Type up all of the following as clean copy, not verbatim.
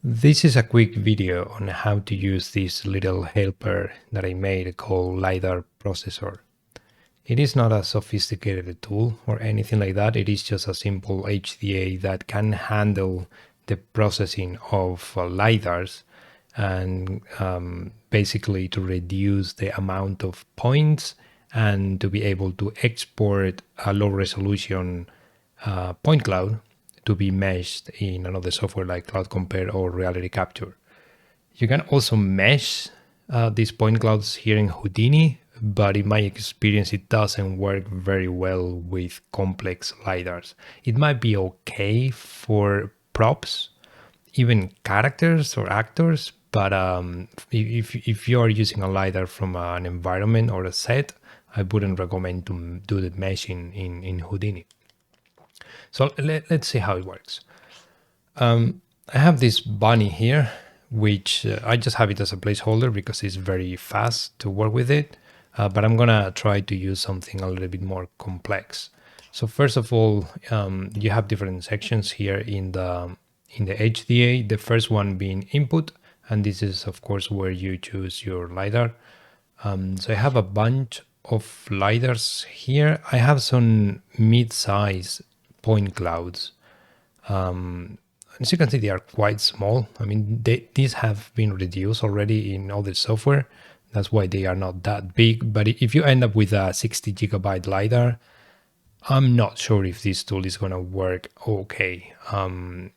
This is a quick video on how to use this little helper that I made called Lidar processor. It is not a sophisticated tool or anything like that. It is just a simple HDA that can handle the processing of LiDARs and basically to reduce the amount of points and to be able to export a low resolution point cloud to be meshed in another software like Cloud Compare or Reality Capture. You can also mesh these point clouds here in Houdini, but in my experience, it doesn't work very well with complex LiDARs. It might be okay for props, even characters or actors, but if you're using a LiDAR from an environment or a set, I wouldn't recommend to do the meshing in Houdini. So let's see how it works. I have this bunny here, which I just have it as a placeholder because it's very fast to work with it. But I'm gonna try to use something a little bit more complex. So first of all, you have different sections here in the HDA. The first one being input, and this is of course where you choose your LiDAR. So I have a bunch of LiDARs here. I have some mid-size point clouds. As you can see, they are quite small. I mean, these have been reduced already in other software. That's why they are not that big. But if you end up with a 60 gigabyte LiDAR, I'm not sure if this tool is going to work okay. I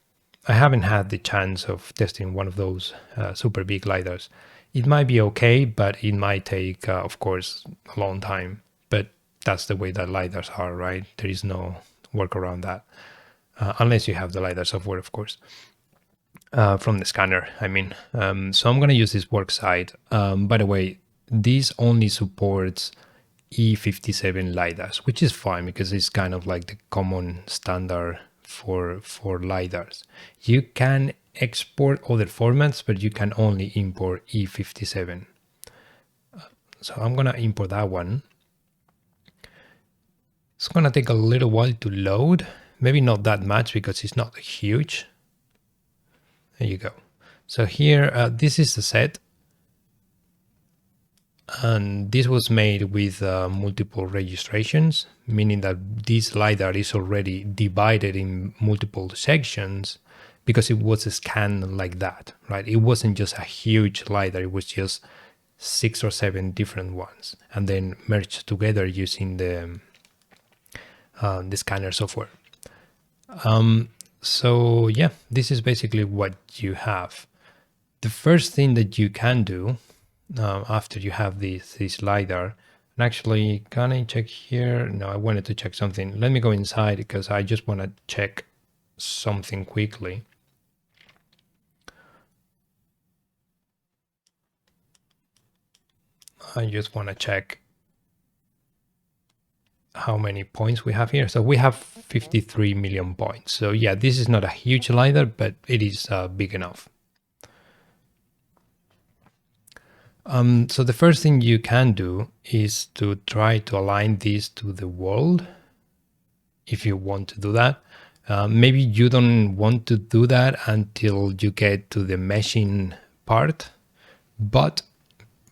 haven't had the chance of testing one of those super big LiDARs. It might be okay, but it might take, of course, a long time. But that's the way that LiDARs are, right? There is no work around that. Unless you have the LiDAR software, of course, from the scanner, I mean. So I'm going to use this works site. By the way, this only supports E57 LiDARs, which is fine because it's kind of like the common standard for LiDARs. You can export other formats, but you can only import E57. So I'm going to import that one. It's going to take a little while to load. Maybe not that much because it's not huge. There you go. So here, this is the set. And this was made with multiple registrations, meaning that this LiDAR is already divided in multiple sections because it was scanned like that, right? It wasn't just a huge LiDAR, it was just 6 or 7 different ones and then merged together using the scanner software. So yeah, this is basically what you have. The first thing that you can do after you have this LiDAR, and actually, can I check here? No, I wanted to check something. Let me go inside because I just want to check something quickly. I just want to check how many points we have here. So we have 53 million points. So yeah, this is not a huge LiDAR, but it is big enough. So the first thing you can do is to try to align this to the world. If you want to do that, maybe you don't want to do that until you get to the meshing part, but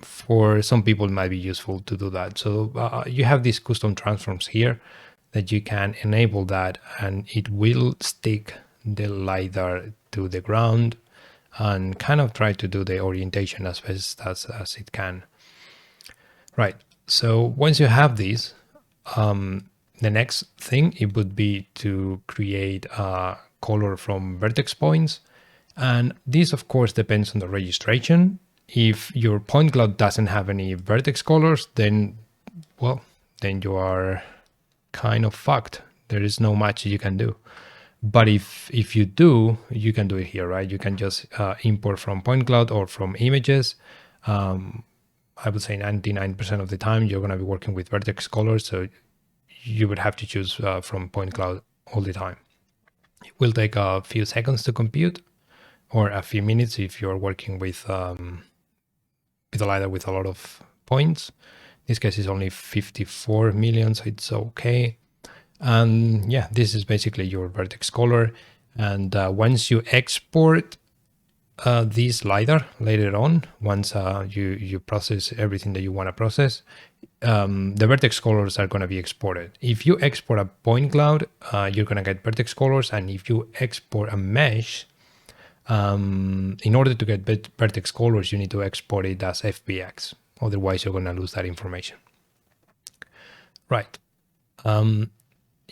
for some people it might be useful to do that. So you have these custom transforms here that you can enable that, and it will stick the LiDAR to the ground and kind of try to do the orientation as best as it can. Right, so once you have these, the next thing, it would be to create a color from vertex points. And this, of course, depends on the registration. If your point cloud doesn't have any vertex colors, then, well, then you are kind of fucked. There is no much you can do. But if you do, you can do it here, right? You can just import from point cloud or from images. I would say 99% of the time you're going to be working with vertex colors, so you would have to choose from point cloud all the time. It will take a few seconds to compute, or a few minutes if you're working with a LiDAR with a lot of points. In this case, it's only 54 million, so it's okay. And yeah, this is basically your vertex color. And once you export, this Lidar later on, once you process everything that you want to process, the vertex colors are going to be exported. If you export a point cloud, you're going to get vertex colors. And if you export a mesh, in order to get vertex colors, you need to export it as FBX. Otherwise, you're going to lose that information. Right.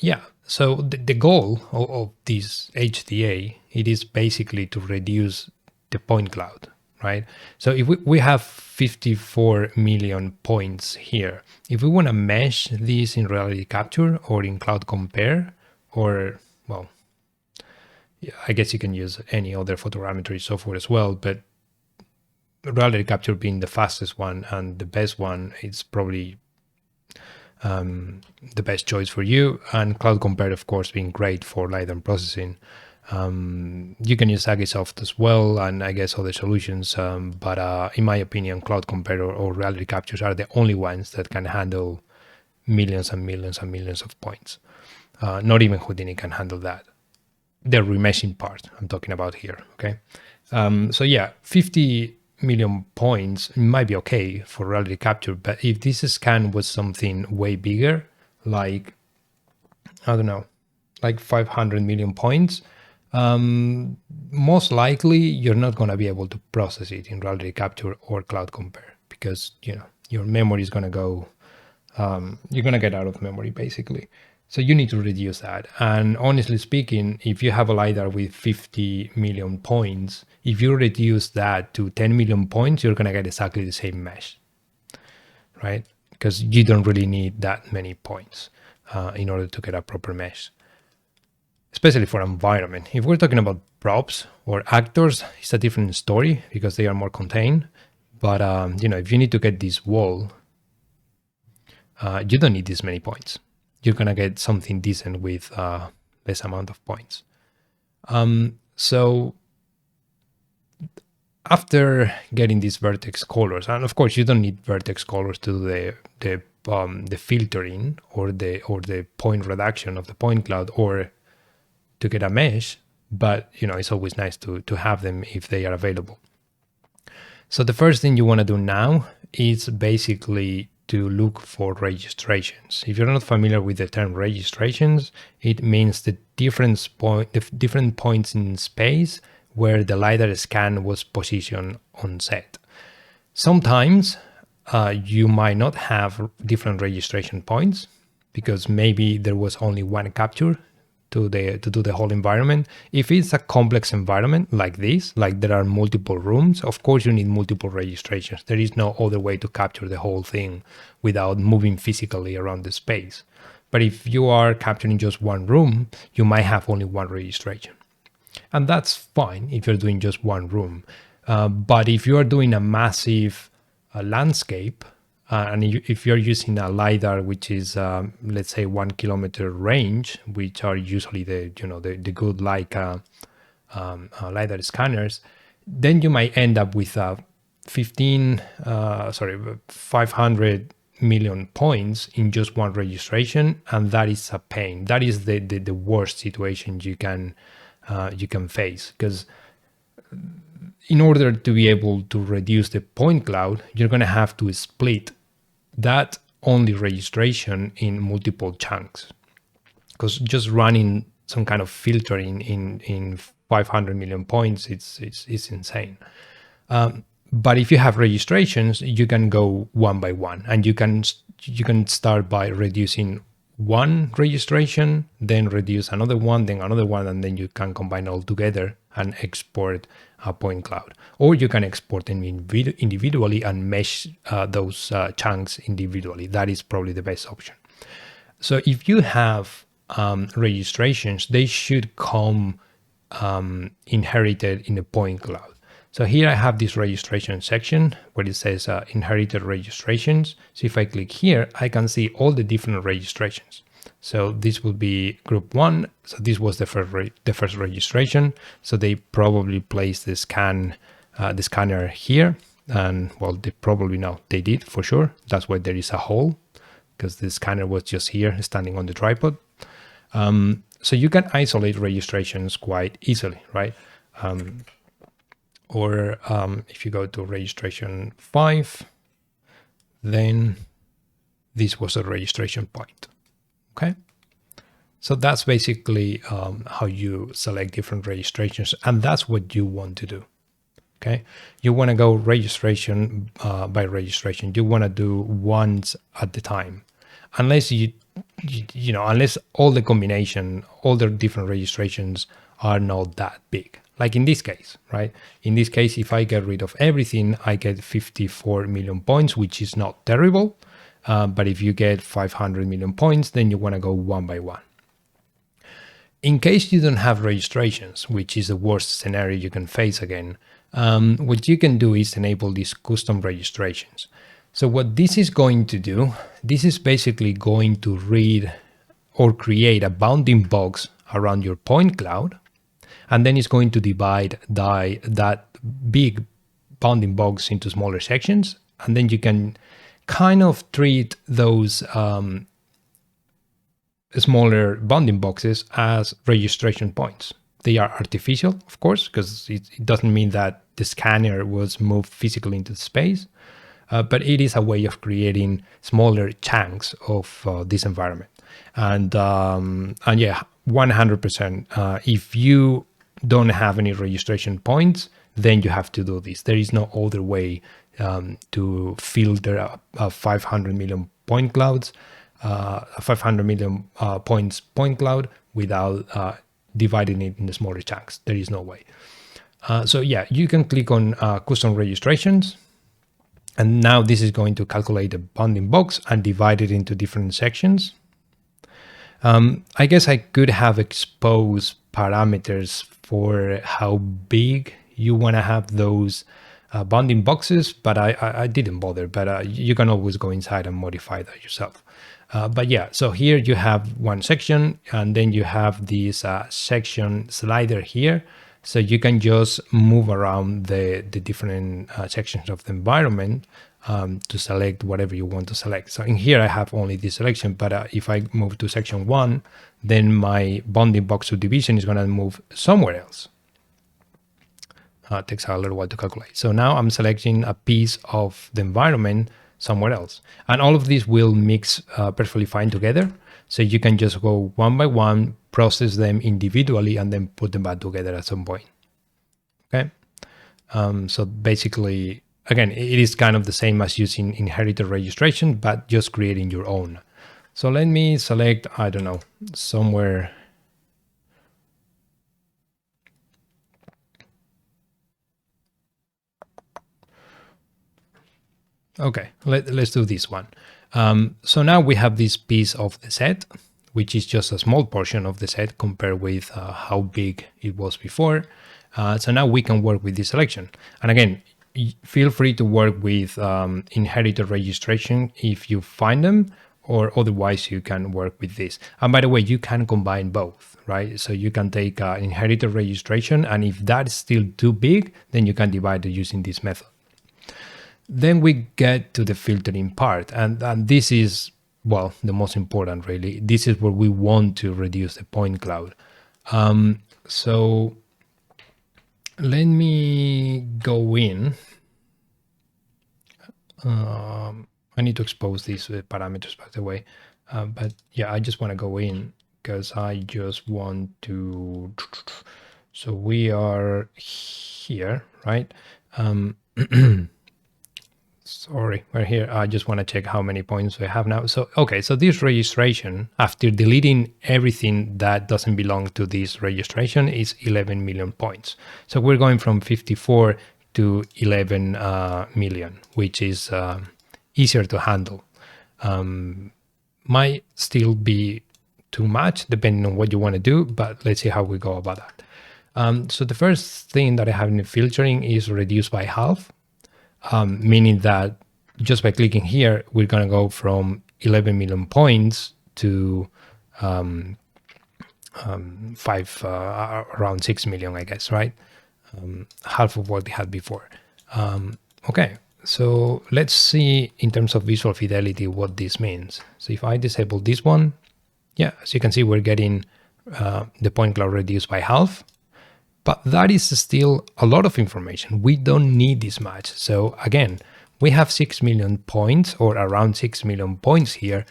Yeah. So the goal of this HDA, it is basically to reduce the point cloud, right? So if we have 54 million points here, if we want to mesh these in reality capture or in cloud compare, or, well, yeah, I guess you can use any other photogrammetry software as well, but reality capture being the fastest one and the best one, it's probably the best choice for you. And cloud compare, of course, being great for Lidar processing. You can use Agisoft as well, and I guess other solutions. But in my opinion, cloud compare or reality captures are the only ones that can handle millions and millions and millions of points. Not even Houdini can handle that. The remeshing part I'm talking about here. Okay. So yeah, 50 million points might be okay for reality capture, but if this scan was something way bigger, like, I don't know, like 500 million points, most likely you're not going to be able to process it in reality capture or cloud compare, because, you know, your memory is going to go, you're going to get out of memory basically. So you need to reduce that. And honestly speaking, if you have a Lidar with 50 million points, if you reduce that to 10 million points, you're going to get exactly the same mesh, right? Because you don't really need that many points in order to get a proper mesh, especially for environment. If we're talking about props or actors, it's a different story because they are more contained. But, you know, if you need to get this wall, you don't need this many points. You're going to get something decent with less amount of points. So after getting these vertex colors, and of course you don't need vertex colors to do the filtering or the point reduction of the point cloud or to get a mesh, but you know, it's always nice to have them if they are available. So the first thing you want to do now is basically to look for registrations. If you're not familiar with the term registrations, it means the different points in space where the Lidar scan was positioned on set. Sometimes you might not have different registration points because maybe there was only one capture to do the whole environment. If it's a complex environment like this, like there are multiple rooms, of course you need multiple registrations. There is no other way to capture the whole thing without moving physically around the space. But if you are capturing just one room, you might have only one registration. And that's fine if you're doing just one room. But if you are doing a massive landscape, and if you're using a Lidar, which is, let's say 1 kilometer range, which are usually the good Leica Lidar scanners, then you might end up with 500 million points in just one registration, and that is a pain. That is the worst situation you can face, because in order to be able to reduce the point cloud, you're going to have to split that only registration in multiple chunks, because just running some kind of filtering in 500 million points, it's insane. But if you have registrations, you can go one by one, and you can start by reducing one registration, then reduce another one, and then you can combine all together and export a point cloud. Or you can export them individually and mesh those chunks individually. That is probably the best option. So if you have registrations, they should come inherited in the point cloud. So here I have this registration section where it says inherited registrations. So if I click here, I can see all the different registrations. So this will be group 1. So this was the first registration. So they probably placed the scanner here, and well, they probably know they did for sure. That's why there is a hole, because the scanner was just here standing on the tripod. So you can isolate registrations quite easily, right? Or if you go to registration 5, then this was a registration point. Okay. So that's basically how you select different registrations, and that's what you want to do. Okay. You want to go registration by registration. You want to do once at the time, unless unless all the combination, all the different registrations are not that big. Like in this case, right? In this case, if I get rid of everything, I get 54 million points, which is not terrible. But if you get 500 million points, then you want to go one by one. In case you don't have registrations, which is the worst scenario you can face again, what you can do is enable these custom registrations. So what this is going to do, this is basically going to read or create a bounding box around your point cloud, and then it's going to divide that big bounding box into smaller sections, and then you can kind of treat those smaller bounding boxes as registration points. They are artificial, of course, because it doesn't mean that the scanner was moved physically into space, but it is a way of creating smaller chunks of this environment. And yeah, 100%. If you don't have any registration points, then you have to do this. There is no other way to filter 500 million point clouds, 500 million points point cloud without dividing it into smaller chunks. There is no way. So yeah, you can click on custom registrations, and now this is going to calculate the bounding box and divide it into different sections. I guess I could have exposed parameters for how big you want to have those bounding boxes, but I didn't bother. But you can always go inside and modify that yourself. But yeah, so here you have one section, and then you have this section slider here. So you can just move around the different sections of the environment to select whatever you want to select. So in here I have only this selection, but if I move to section 1, then my bounding box subdivision is going to move somewhere else. It takes a little while to calculate. So now I'm selecting a piece of the environment somewhere else. And all of these will mix perfectly fine together. So you can just go one by one, process them individually, and then put them back together at some point. Okay. So basically, again, it is kind of the same as using inherited registration, but just creating your own. So let me select, I don't know, somewhere. Okay, let's do this one. So now we have this piece of the set, which is just a small portion of the set compared with how big it was before. So now we can work with this selection. And again, feel free to work with inherited registration if you find them, or otherwise you can work with this. And by the way, you can combine both, right? So you can take inherited registration, and if that's still too big, then you can divide it using this method. Then we get to the filtering part, and this is, well, the most important really. This is where we want to reduce the point cloud. So let me go in. I need to expose these parameters, by the way. But yeah, I just want to go in because I just want to. So we are here, right? Sorry, we're here. I just want to check how many points we have now. So, okay, so this registration, after deleting everything that doesn't belong to this registration, is 11 million points. So we're going from 54 to 11 million, which is easier to handle. Might still be too much, depending on what you want to do, but let's see how we go about that. So the first thing that I have in filtering is reduce by half. Meaning that just by clicking here, we're going to go from 11 million points to around 6 million, I guess, right? Half of what we had before. Okay, so let's see in terms of visual fidelity what this means. So if I disable this one, yeah, as you can see, we're getting the point cloud reduced by half. But that is still a lot of information. We don't need this much. So again, we have 6 million points or around 6 million points here,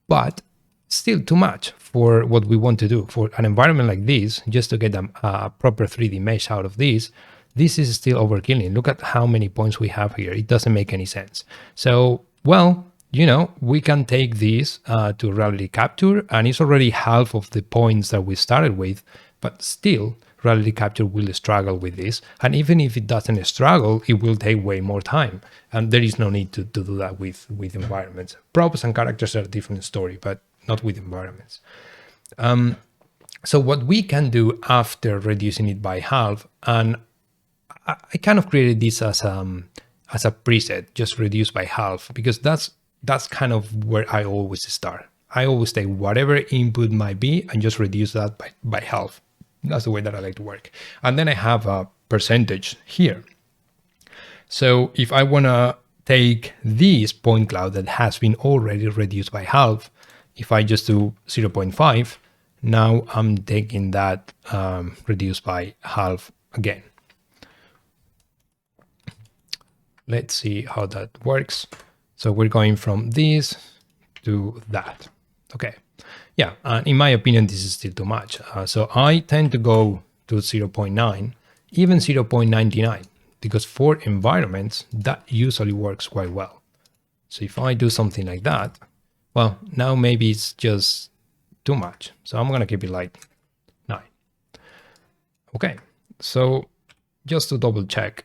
but still too much for what we want to do. For an environment like this, just to get a proper 3D mesh out of this is still overkilling. Look at how many points we have here. It doesn't make any sense. So, well, you know, we can take this to reality capture, and it's already half of the points that we started with, but still reality capture will struggle with this. And even if it doesn't struggle, it will take way more time. And there is no need to do that with environments. Props and characters are a different story, but not with environments. So what we can do after reducing it by half, and I kind of created this as a preset, just reduce by half, because that's kind of where I always start. I always take whatever input might be and just reduce that by half. That's the way that I like to work. And then I have a percentage here. So if I want to take this point cloud that has been already reduced by half, if I just do 0.5, now I'm taking that reduced by half again. Let's see how that works. So we're going from this to that. Okay. Yeah, in my opinion, this is still too much. So I tend to go to 0.9, even 0.99, because for environments, that usually works quite well. So if I do something like that, well, now maybe it's just too much. So I'm going to keep it like 9. Okay, so just to double check.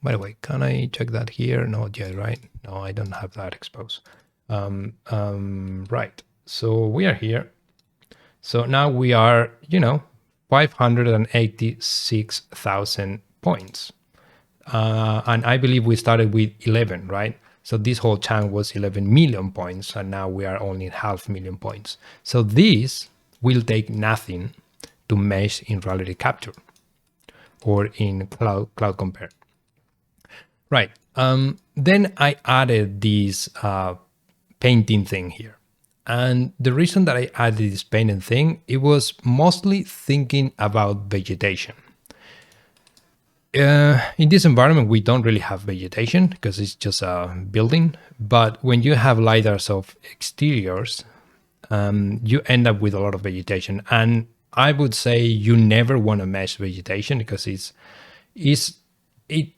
By the way, can I check that here? Not yet, right? No, I don't have that exposed. Right, so we are here. So now we are, 586,000 points. And I believe we started with 11, right? So this whole chunk was 11 million points, and now we are only 500,000 points. So this will take nothing to mesh in reality capture or in cloud compare. Right, then I added this painting thing here. And the reason that I added this painting thing, it was mostly thinking about vegetation. In this environment, we don't really have vegetation because it's just a building. But when you have lidars of exteriors, you end up with a lot of vegetation. And I would say you never want to mesh vegetation because it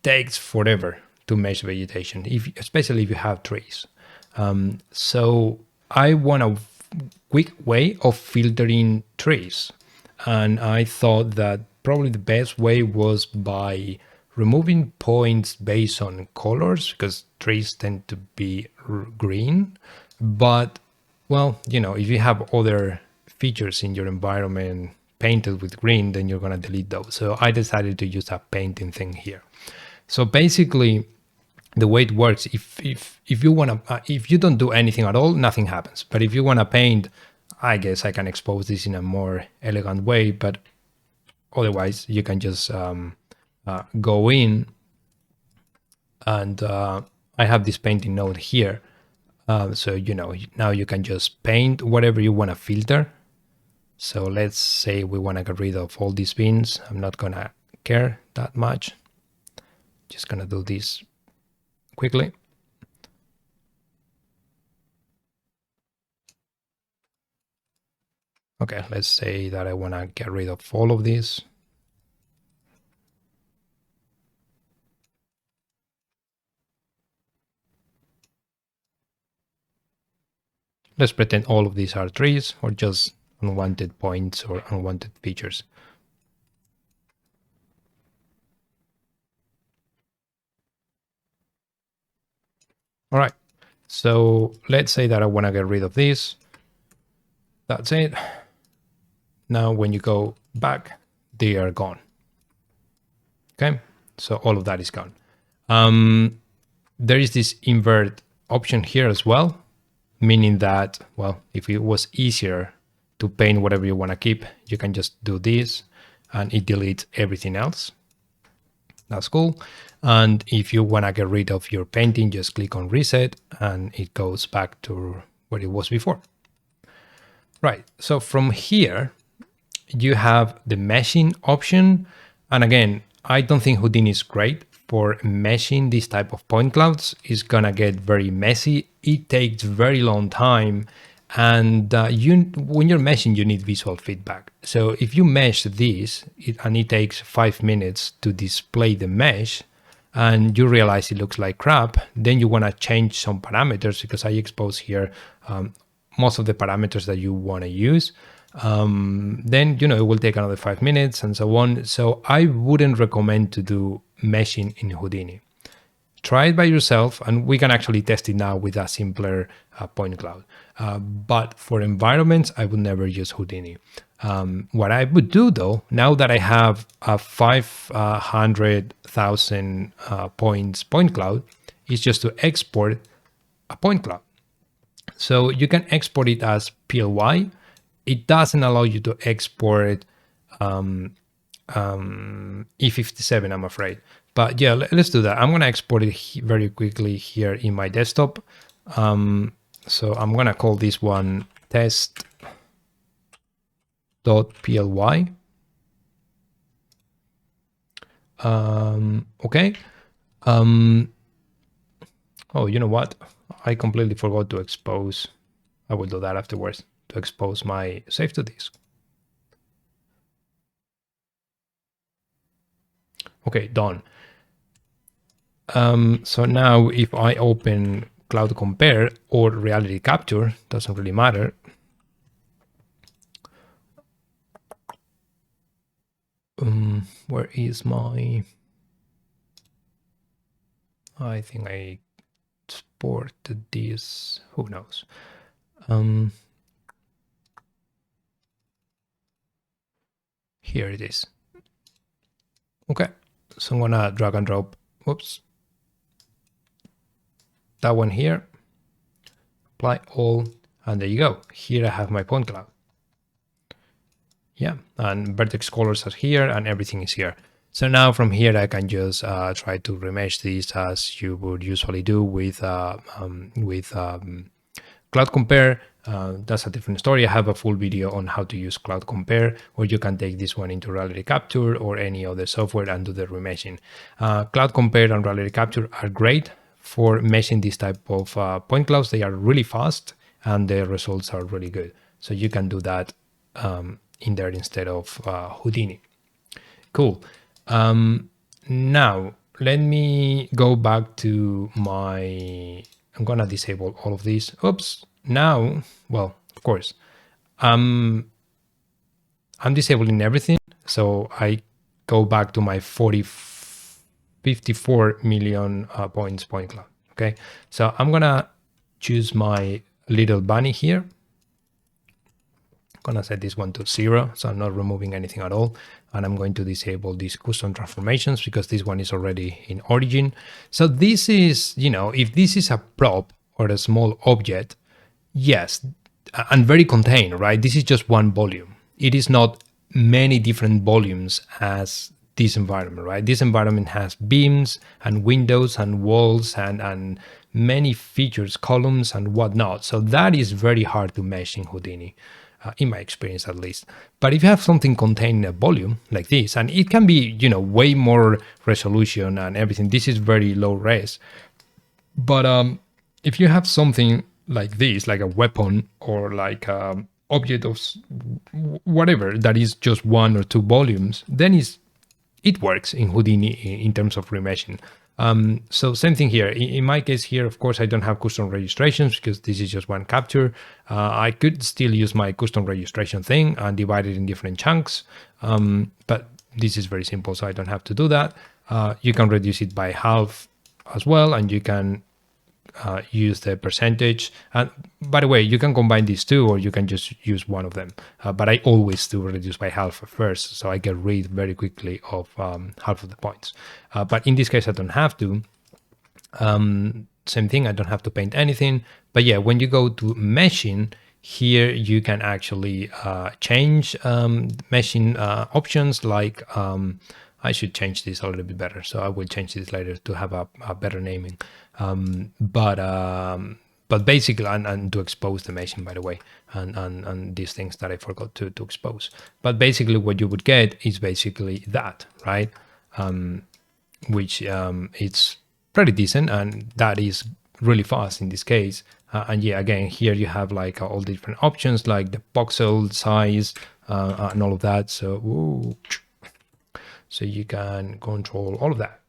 takes forever to mesh vegetation, especially if you have trees. So I want a quick way of filtering trees. And I thought that probably the best way was by removing points based on colors, because trees tend to be green. But, well, if you have other features in your environment painted with green, then you're going to delete those. So I decided to use a painting thing here. So basically, the way it works, if you don't do anything at all, nothing happens. But if you want to paint, I guess I can expose this in a more elegant way. But otherwise, you can just go in, and I have this painting node here. So now you can just paint whatever you want to filter. So let's say we want to get rid of all these bins. I'm not gonna care that much. Just gonna do this quickly. Okay, let's say that I want to get rid of all of this. Let's pretend all of these are trees or just unwanted points or unwanted features. All right, so let's say that I want to get rid of this. That's it. Now, when you go back, they are gone. Okay, so all of that is gone. There is this invert option here as well, meaning that, well, if it was easier to paint whatever you want to keep, you can just do this and it deletes everything else. That's cool. And if you want to get rid of your painting, just click on reset and it goes back to where it was before. Right, so from here, you have the meshing option. And again, I don't think Houdini is great for meshing this type of point clouds. It's gonna get very messy. It takes very long time. And when you're meshing, you need visual feedback. So if you mesh this and it takes 5 minutes to display the mesh, and you realize it looks like crap, then you want to change some parameters, because I expose here most of the parameters that you want to use. Then, it will take another 5 minutes and so on. So I wouldn't recommend to do meshing in Houdini. Try it by yourself, and we can actually test it now with a simpler point cloud. But for environments, I would never use Houdini. What I would do, though, now that I have a 500,000 points point cloud, is just to export a point cloud. So you can export it as PLY. It doesn't allow you to export E57, I'm afraid. But yeah, let's do that. I'm going to export it very quickly here in my desktop. So I'm going to call this one test.ply. Okay. Oh, you know what? I completely forgot to expose. I will do that afterwards, to expose my save to disk. Okay, done. So now if I open Cloud Compare or Reality Capture, doesn't really matter. Where is my... I think I exported this, who knows. Here it is. Okay, so I'm gonna drag and drop, whoops, that one here, apply all, and there you go. Here I have my point cloud. Yeah, and vertex colors are here and everything is here. So now from here I can just try to remesh this as you would usually do with Cloud Compare. That's a different story. I have a full video on how to use Cloud Compare, or you can take this one into Reality Capture or any other software and do the remeshing. Cloud Compare and Reality Capture are great for meshing this type of point clouds. They are really fast and the results are really good. So you can do that in there instead of Houdini. Cool. Now let me go back to my... I'm gonna disable all of these. Oops. Now, well, of course, I'm disabling everything. So I go back to my 54 million points point cloud. Okay. So I'm gonna choose my little bunny here. I'm gonna set this one to 0. So I'm not removing anything at all. And I'm going to disable these custom transformations because this one is already in origin. So this is, if this is a prop or a small object, yes, and very contained, right? This is just one volume. It is not many different volumes as this environment, right? This environment has beams and windows and walls and many features, columns and whatnot. So that is very hard to mesh in Houdini. In my experience at least. But if you have something contained in a volume like this, and it can be, way more resolution and everything, this is very low res. But if you have something like this, like a weapon or like an object of whatever that is just 1 or 2 volumes, then it works in Houdini in terms of remeshing. So same thing here. In my case here, of course, I don't have custom registrations because this is just one capture. I could still use my custom registration thing and divide it in different chunks. But this is very simple, so I don't have to do that. You can reduce it by half as well, and you can use the percentage. And by the way, you can combine these two, or you can just use one of them. But I always do reduce by half first, so I get rid very quickly of half of the points. But in this case, I don't have to. Same thing, I don't have to paint anything. But yeah, when you go to meshing, here you can actually change meshing options like I should change this a little bit better. So I will change this later to have a better naming. But basically, and to expose the meshing, by the way, and these things that I forgot to expose. But basically, what you would get is basically that, right? Which it's pretty decent, and that is really fast in this case. And yeah, again, here you have like all the different options, like the voxel size and all of that. So, so you can control all of that.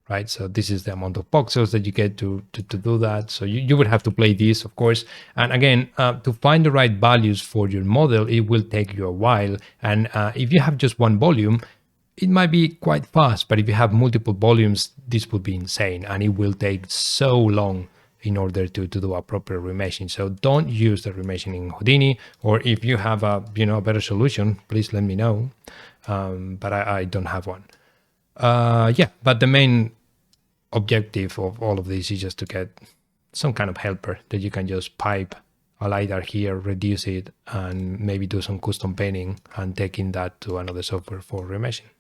Right, so this is the amount of voxels that you get to do that. So you would have to play this, of course. And again, to find the right values for your model, it will take you a while. And if you have just one volume, it might be quite fast. But if you have multiple volumes, this would be insane. And it will take so long in order to do a proper remeshing. So don't use the remeshing in Houdini. Or if you have a better solution, please let me know. But I don't have one. Yeah, but the main objective of all of this is just to get some kind of helper that you can just pipe a lidar here, reduce it, and maybe do some custom painting and taking that to another software for remeshing.